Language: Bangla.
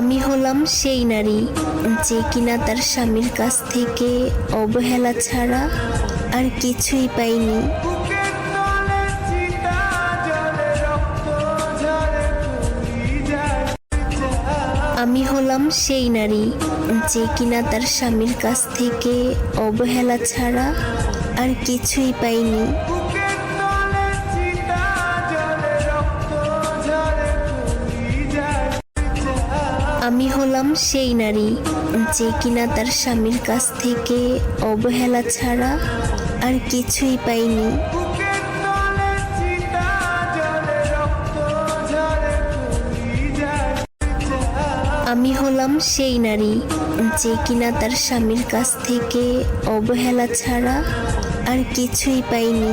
আমি হলাম সেই নারী যে কিনা তার স্বামীর কাছ থেকে অবহেলা ছাড়া আর কিছুই পাইনি। আমি হলাম সেই নারী যে কিনা তার স্বামীর কাছ থেকে অবহেলা ছাড়া আর কিছুই পাইনি। আমি হলাম সেই নারী যে কিনা তার স্বামীর কাছ থেকে অবহেলা ছাড়া আর কিছুই পাইনি। আমি হলাম সেই নারী যে কিনা তার স্বামীর কাছ থেকে অবহেলা ছাড়া আর কিছুই পাইনি।